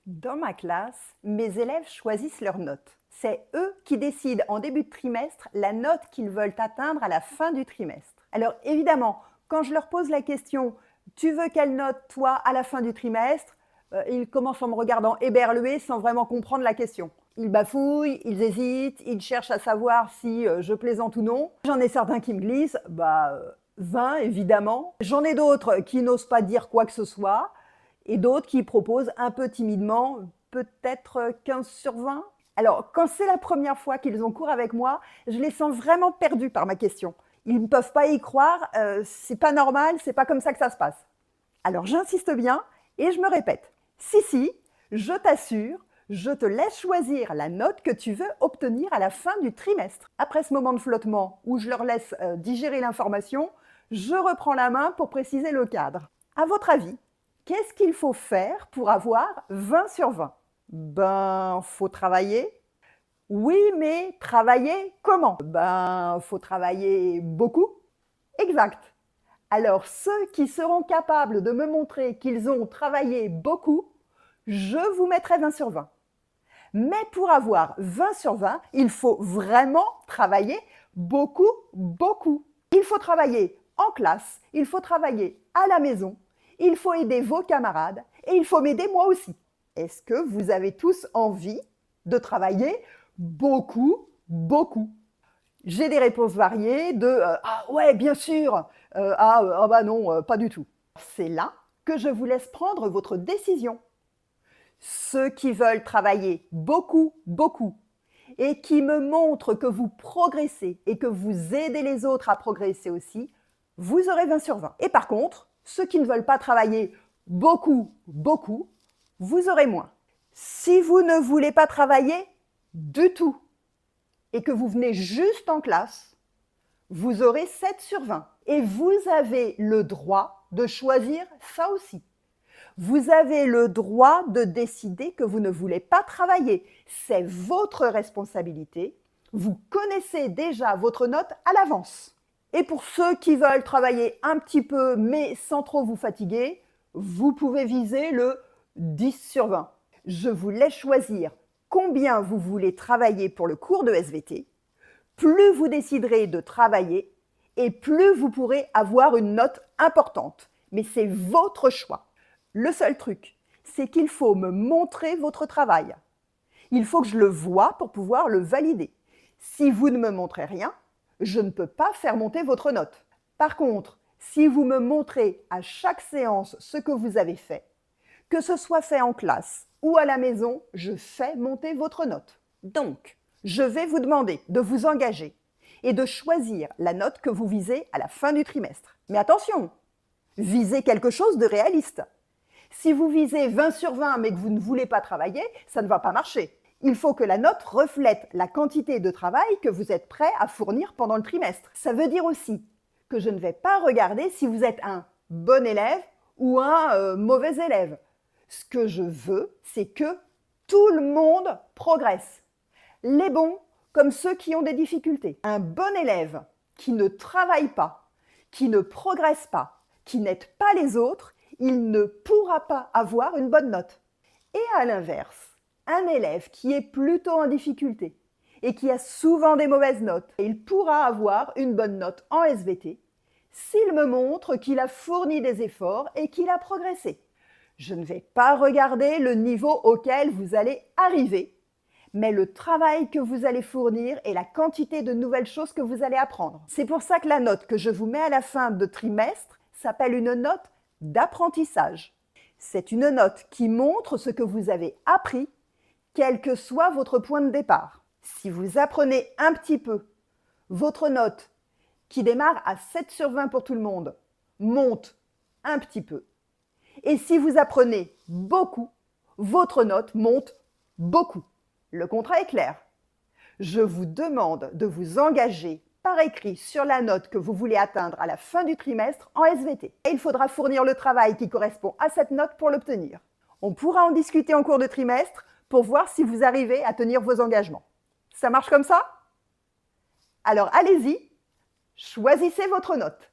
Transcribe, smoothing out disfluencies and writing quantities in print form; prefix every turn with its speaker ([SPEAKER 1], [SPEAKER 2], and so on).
[SPEAKER 1] Dans ma classe, mes élèves choisissent leurs notes. C'est eux qui décident en début de trimestre la note qu'ils veulent atteindre à la fin du trimestre. Alors évidemment, quand je leur pose la question « Tu veux quelle note, toi, à la fin du trimestre ?» Ils commencent en me regardant éberlués sans vraiment comprendre la question. Ils bafouillent, ils hésitent, ils cherchent à savoir si je plaisante ou non. J'en ai certains qui me glissent « 20 évidemment ». J'en ai d'autres qui n'osent pas dire quoi que ce soit et d'autres qui proposent un peu timidement peut-être 15 sur 20. Alors, quand c'est la première fois qu'ils ont cours avec moi, je les sens vraiment perdus par ma question. Ils ne peuvent pas y croire, c'est pas normal, c'est pas comme ça que ça se passe. Alors j'insiste bien et je me répète. Si, je t'assure, je te laisse choisir la note que tu veux obtenir à la fin du trimestre. Après ce moment de flottement où je leur laisse digérer l'information, je reprends la main pour préciser le cadre. À votre avis, qu'est-ce qu'il faut faire pour avoir 20 sur 20 ? Faut travailler. Oui, mais travailler comment ? Faut travailler beaucoup. Exact. Alors, ceux qui seront capables de me montrer qu'ils ont travaillé beaucoup, je vous mettrai 20 sur 20. Mais pour avoir 20 sur 20, il faut vraiment travailler beaucoup, beaucoup. Il faut travailler en classe, il faut travailler à la maison, il faut aider vos camarades et il faut m'aider moi aussi. Est-ce que vous avez tous envie de travailler beaucoup, beaucoup ? J'ai des réponses variées de ah ouais, bien sûr » non, pas du tout. C'est là que je vous laisse prendre votre décision. Ceux qui veulent travailler beaucoup, beaucoup, et qui me montrent que vous progressez et que vous aidez les autres à progresser aussi, vous aurez 20 sur 20. Et par contre, ceux qui ne veulent pas travailler beaucoup, beaucoup, vous aurez moins. Si vous ne voulez pas travailler du tout et que vous venez juste en classe, vous aurez 7 sur 20. Et vous avez le droit de choisir ça aussi. Vous avez le droit de décider que vous ne voulez pas travailler. C'est votre responsabilité. Vous connaissez déjà votre note à l'avance. Et pour ceux qui veulent travailler un petit peu mais sans trop vous fatiguer, vous pouvez viser le 10 sur 20. Je vous laisse choisir combien vous voulez travailler pour le cours de SVT. Plus vous déciderez de travailler et plus vous pourrez avoir une note importante. Mais c'est votre choix. Le seul truc, c'est qu'il faut me montrer votre travail. Il faut que je le voie pour pouvoir le valider. Si vous ne me montrez rien, je ne peux pas faire monter votre note. Par contre, si vous me montrez à chaque séance ce que vous avez fait, que ce soit fait en classe ou à la maison, je fais monter votre note. Donc, je vais vous demander de vous engager et de choisir la note que vous visez à la fin du trimestre. Mais attention, visez quelque chose de réaliste. Si vous visez 20 sur 20 mais que vous ne voulez pas travailler, ça ne va pas marcher. Il faut que la note reflète la quantité de travail que vous êtes prêt à fournir pendant le trimestre. Ça veut dire aussi que je ne vais pas regarder si vous êtes un bon élève ou un mauvais élève. Ce que je veux, c'est que tout le monde progresse. Les bons comme ceux qui ont des difficultés. Un bon élève qui ne travaille pas, qui ne progresse pas, qui n'aide pas les autres, il ne pourra pas avoir une bonne note. Et à l'inverse, un élève qui est plutôt en difficulté et qui a souvent des mauvaises notes, il pourra avoir une bonne note en SVT s'il me montre qu'il a fourni des efforts et qu'il a progressé. Je ne vais pas regarder le niveau auquel vous allez arriver, mais le travail que vous allez fournir et la quantité de nouvelles choses que vous allez apprendre. C'est pour ça que la note que je vous mets à la fin de trimestre s'appelle une note d'apprentissage. C'est une note qui montre ce que vous avez appris, quel que soit votre point de départ. Si vous apprenez un petit peu, votre note, qui démarre à 7 sur 20 pour tout le monde, monte un petit peu. Et si vous apprenez beaucoup, votre note monte beaucoup. Le contrat est clair. Je vous demande de vous engager par écrit sur la note que vous voulez atteindre à la fin du trimestre en SVT. Et il faudra fournir le travail qui correspond à cette note pour l'obtenir. On pourra en discuter en cours de trimestre pour voir si vous arrivez à tenir vos engagements. Ça marche comme ça ? Alors allez-y, choisissez votre note.